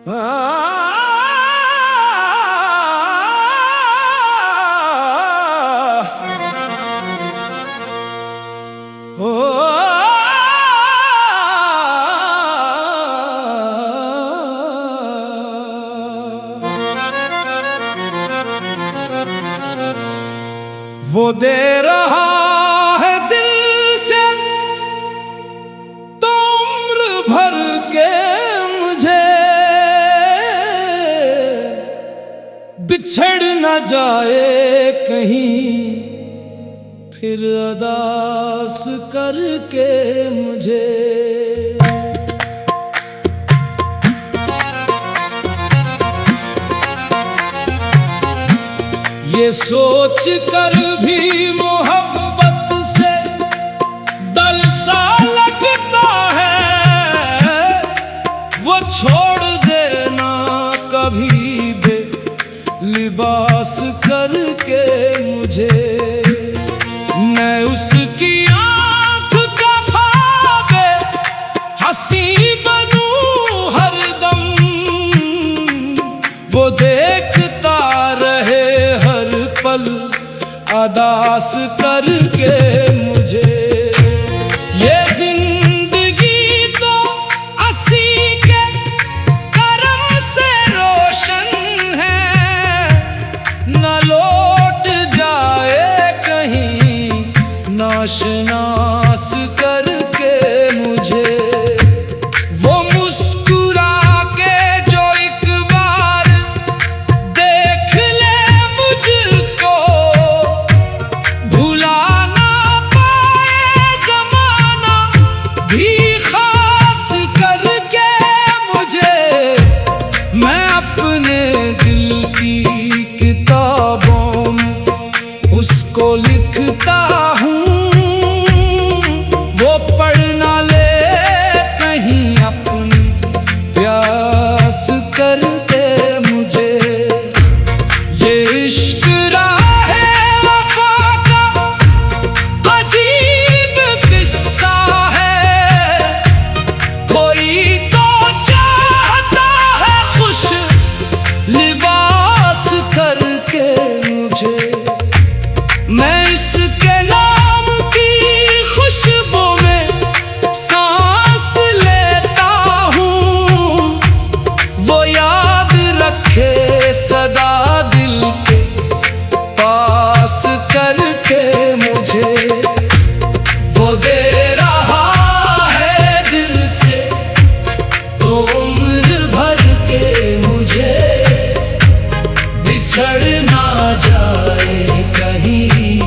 वो दे रहा है दिल से तो उम्र भर के मुझे, बिछड़ न जाए कहीं फिर अरदास करके मुझे। ये सोच कर भी मोहब्बत से डर सा लगता है, वो छोड़ देना कभी बे लिबास करके मुझे। मैं उसकी आँख का ख्वाबे हंसी बनूं हरदम, वो देखता रहे पल अरदास करके मुझे। ये जिंदगी तो असी के करम से रोशन है, न लौट जाए कहीं नाशनास करके मुझे। वो मुस्कुरा के जो एक बार देख ले मुझको, भुला ना पाए ज़माना भी खास करके मुझे। मैं अपने दिल की किताबों में उसको लिखता हूँ, वो पढ़ ना ले कहीं अपनी प्यास करके मुझे। ये इश्क राहे वफा का अजीब किस्सा है, कोई तो चाहता है खुश लिबास करके मुझे। मैं इसके नाम की खुशबू में सांस लेता हूँ, वो याद रखे सदा दिल के पास करके मुझे। वो दे रहा है दिल से तो उम्र भर के मुझे, बिछड़ ना जाए कहीं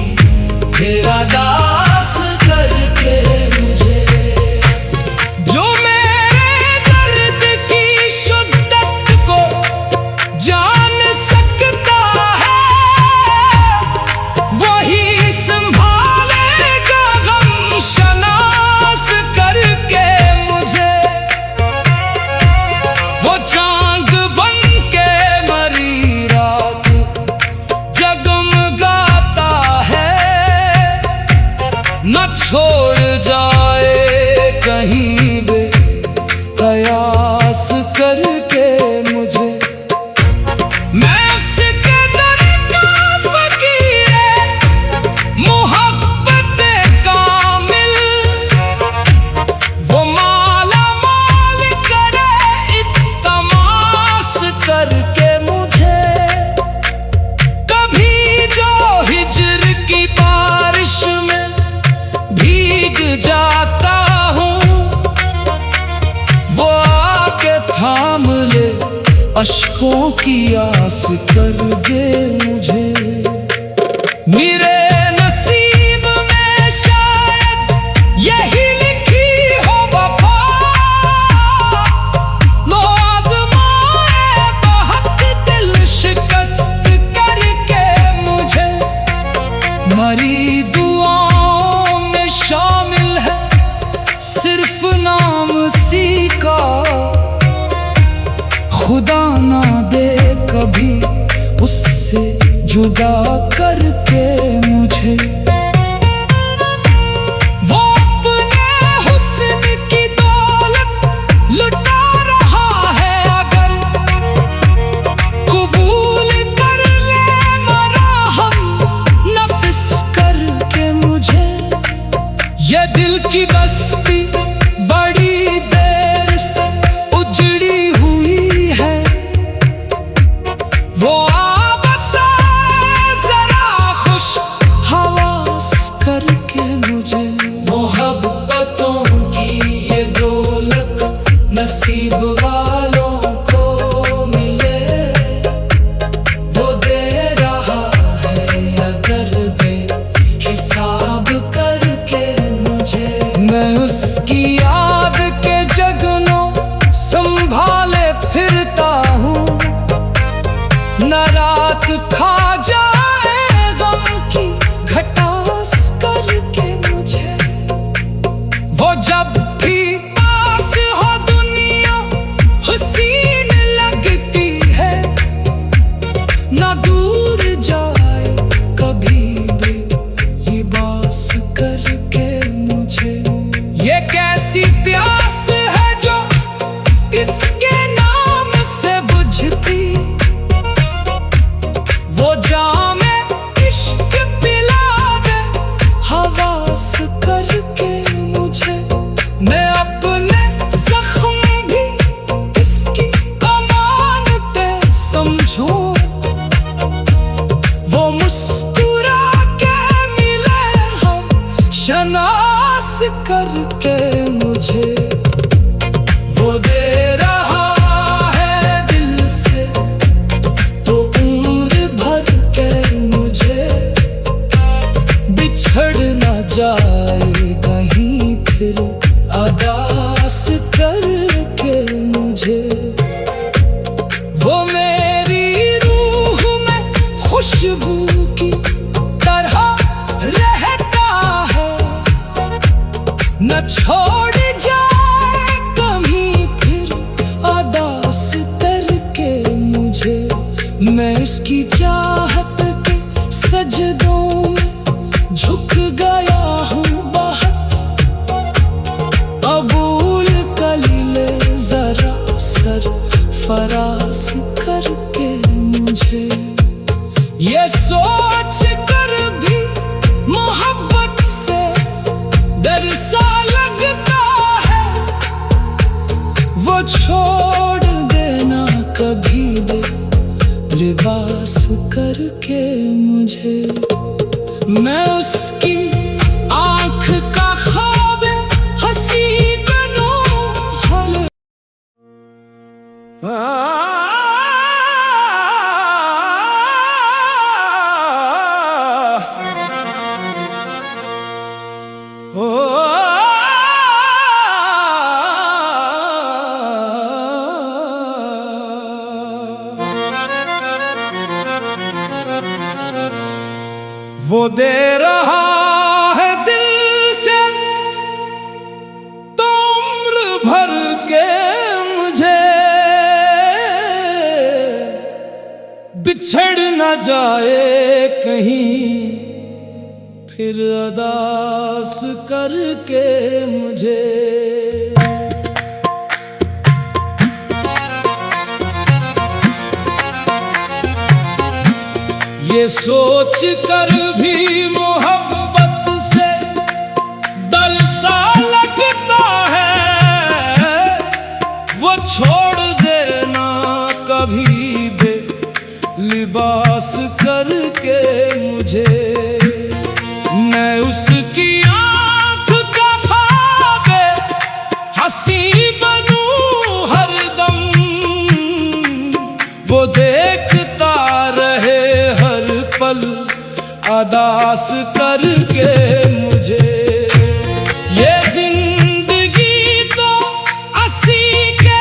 फिर अरदास करके मुझे। जो मेरे दर्द की शिद्दत को जान सकता है, वही संभालेगा गम शनास करके मुझे। वो चांद बन के मरी रात जगमगाता है, न छोड़ जाए कहीं बे कयास करके मुझे। मैं उसके दर का फकीर है, मोहब्बत कामिल, वो माला माल करे इल्तमास करके मुझे। कभी जो हिज्र की बारिश में भीग जाता हूँ, वो आके थाम ले अश्कों की आस कर दे मुझे। मेरे नसीब में शायद यही लिखी हो वफा, लो आज़माए बहुत दिल शिकस्त करके मुझे। मरी दुआओं में शामिल है सिर्फ नाम सी का, खुदा ना दे कभी उससे जुदा करके मुझे। वो अपने हुस्न की दौलत लुटा रहा है अगर नसीब वालों को मिले वो दे रहा है अगर बेहिसाब करके मुझे। मैं उसकी याद के जगनों संभाले फिरता हूँ, न रात खा जाए गम की घटास करके मुझे। वो जब भी पास हो दुनिया हसीन लगती है, न दूर जाए कभी भी लिबास करके मुझे। ये कैसी प्यास है जो इसके नाम से बुझती, वो जामे इश्क पिला दे हवास करके मुझे। मैं अपने जख्म भी इसकी अमानते समझूं, वो मुस्कुरा के मिले हम शनास करके मुझे। वो दे रहा है दिल से तो उम्र भर के मुझे, बिछड़ न जाए कहीं फिर अदास करके मुझे। वो मेरी रूह में खुशबू की तरह रहता है, न छोड़ जाए कभी फिर अदास करके मुझे। मैं इसकी चाहत के सजदों में झुक गया हूँ बहुत, कबूल कर ले जरा सरफराज करके मुझे। ये सोच कर भी मोहब्बत से डर सा लगता है, वो छोड़ देना कभी दे लिबास करके मुझे। मैं उसकी आँख का ख्वाब हंसी बनूं हल। वो दे रहा है दिल से तो उम्र भर के मुझे, बिछड़ न जाए कहीं फिर अदास करके मुझे। ये सोच कर भी मोहब्बत से डर सा लगता है, वो छोड़ देना कभी भी लिबास करके मुझे। मैं उसकी आँख का ख्वाब हंसी बनूं हरदम, वो देखता रहे हर पल अदास करके मुझे। ये जिंदगी तो असी के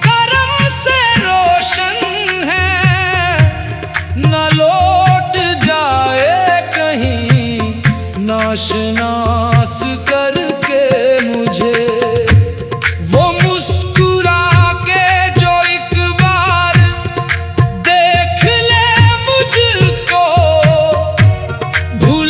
करम से रोशन है, न लौट जाए कहीं नाशनास करके मुझे। वो मुस्कुरा के जो एक बार देख ले मुझको, भूल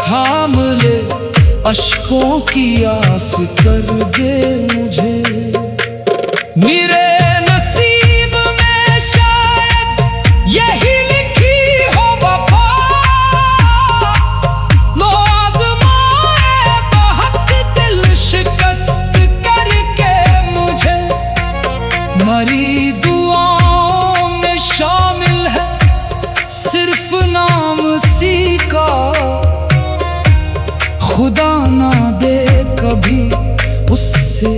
थाम ले अश्कों की आस कर दे मुझे। मेरे नसीब में शायद यही लिखी हो वफा, लो आज़माए बहुत दिल शिकस्त करके मुझे। मरी दुआओं में शामिल है सिर्फ नाम सी का, खुदा ना दे कभी उससे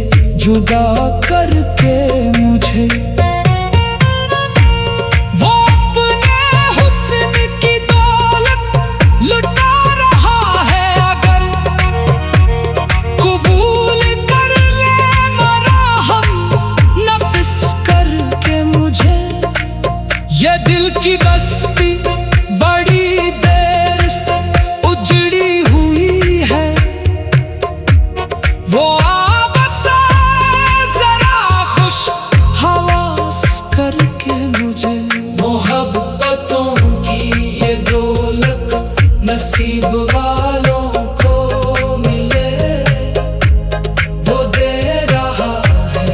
जुदा करके मुझे। वो अपने हुस्न की दौलत लुटा रहा है, अगर कबूल कर ले मरहम नफिस करके मुझे। ये दिल की बस्ती बड़ी देर से उजड़ी हुई है, वो बसा जरा खुश हवास करके मुझे। मोहब्बतों की ये दौलत नसीब वालों को मिले, वो दे रहा है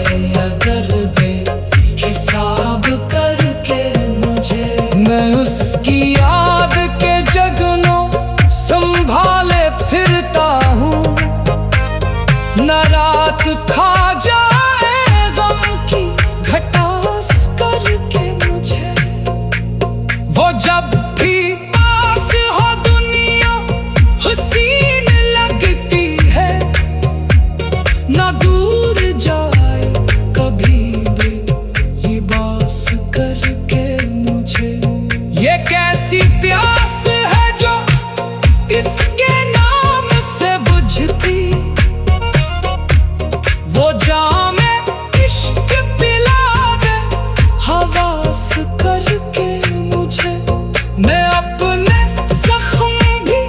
अगर बेहिसाब करके मुझे। मैं उसकी याद के जगनों संभाले फिरता हूँ, न रात खा जाए गम की घटास करके मुझे। वो जब भी पास हो दुनिया हसीन लगती है, न दूर जाए कभी भी लिबास करके मुझे। ये कैसी प्यास है जो इसके नाम से बुझती, वो जामे इश्क पिला दे हवास करके मुझे। मैं अपने जख्म भी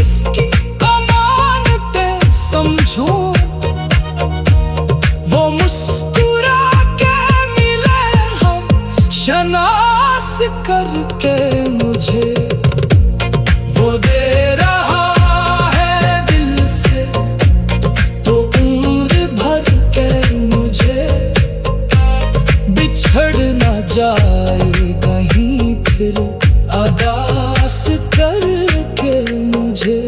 इसकी अमानते समझूं, वो मुस्कुरा के मिले हम शनास करके मुझे। वो दे रहा है दिल से तो उम्र भर के मुझे, बिछड़ न जाए कहीं फिर अदास करके मुझे।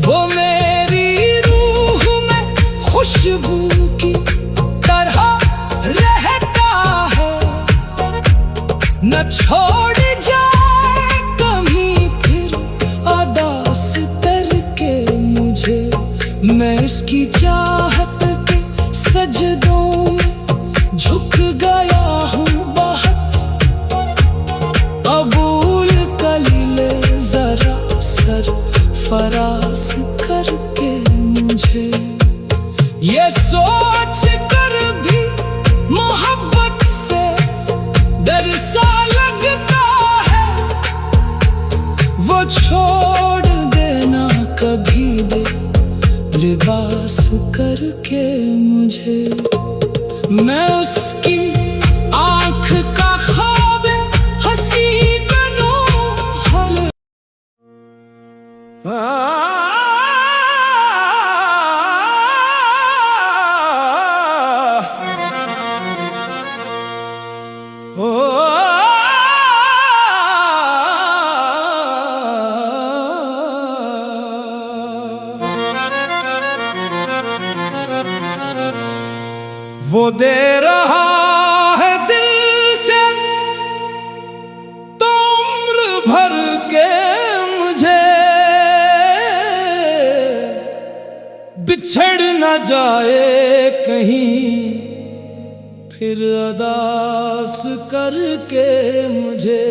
वो मेरी रूह में खुशबू की तरह रहता है, न छोड़ जाए कभी फिर अदास करके मुझे। मैं इसकी चाहत के सजदों में झुक गया हूँ बहुत, कबूल कर ले जरा सर फरास करके मुझे। ये सोच कर भी मोहब्बत से डर सा लगता है, वो छोड़ देना कभी दे लिबास करके मुझे। मैं उसकी आँख का ख्वाब हंसी बनूं हल। वो दे रहा है दिल से तो उम्र भर के मुझे, बिछड़ न जाए कहीं फिर अदास करके मुझे।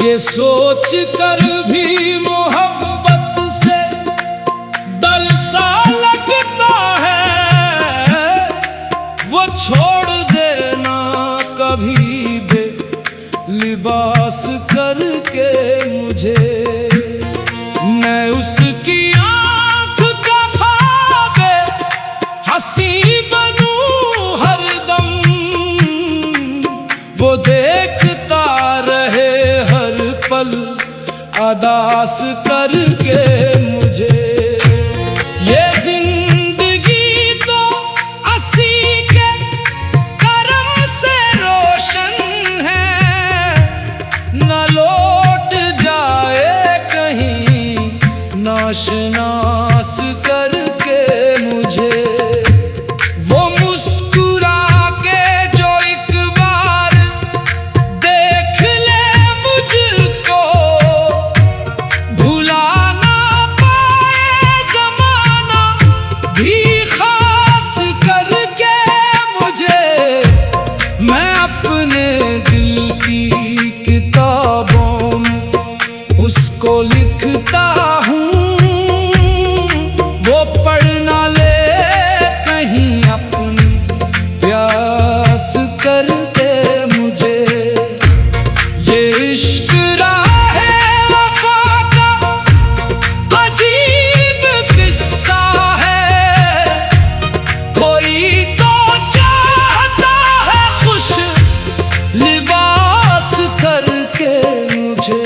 ये सोच कर भी मोहब्बत से डर सा लगता है, वो छोड़ देना कभी बे लिबास करके मुझे। मैं उसकी आँख का ख्वाब हंसी बनूं हरदम, दास करके मुझे। ये जिंदगी तो असी के करम से रोशन है, न लौट जाए कहीं नाश करके मुझे। वो मुस्कुरा के जो एक बार देख ले मुझको, भुला ना पाए जमाना भी खास करके मुझे। मैं अपने दिल की किताबों में उसको लिखता हूँ, वो पढ़ ना ले कहीं अपनी प्यास करके मुझे। ये इश्क राहे वफा का अजीब किस्सा है, कोई तो चाहता है खुश लिबास करके मुझे।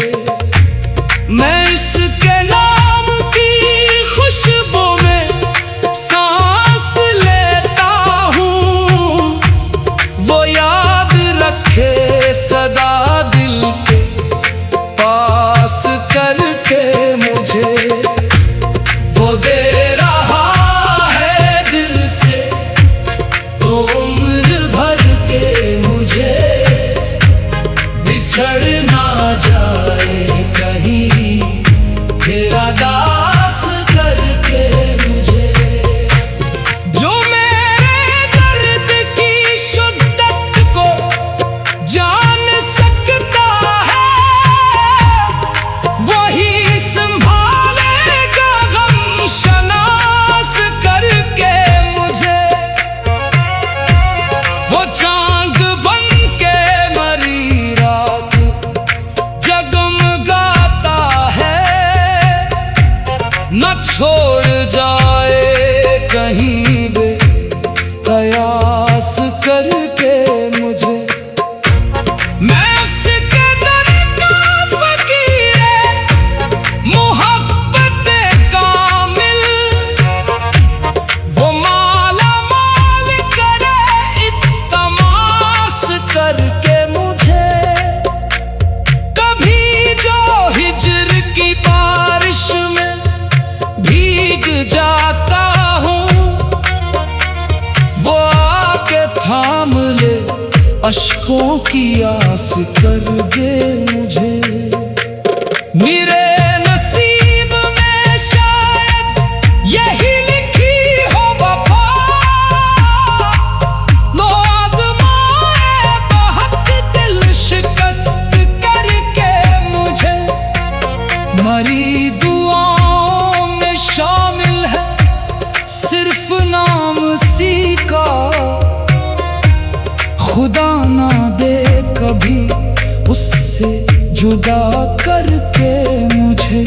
मैं इसके नाम की खुशबू में सांस लेता हूँ, वो याद रखे सदा दिल के पास करके मुझे। वो दे रहा है दिल से तो उम्र भर के मुझे, बिछड़ ना जाए कहीं तेरा दास करके मुझे। जो मेरे दर्द की शिद्दत को जान सकता है, वही संभालेगा गम शनास करके मुझे। वो चांद बन के मरी रात जगमगाता है, न छोड़ जाए कहीं बे कयास करके मुझे। मैं उसके दर का फकीर मोहब्बत कामिल, वो माला माल करे इत्तमास करके मुझे। कभी जो हिज्र की बारिश में भीग जाता हूँ, वो आके थाम ले अश्कों की आस करके मुझे। मेरे नसीब में शायद यही लिखी हो वफा, लो आज़माए बहुत दिल शिकस्त करके मुझे। मरी दुआओं में शामिल है सिर्फ नाम सी का, खुदा ना दे कभी उससे जुदा करके मुझे।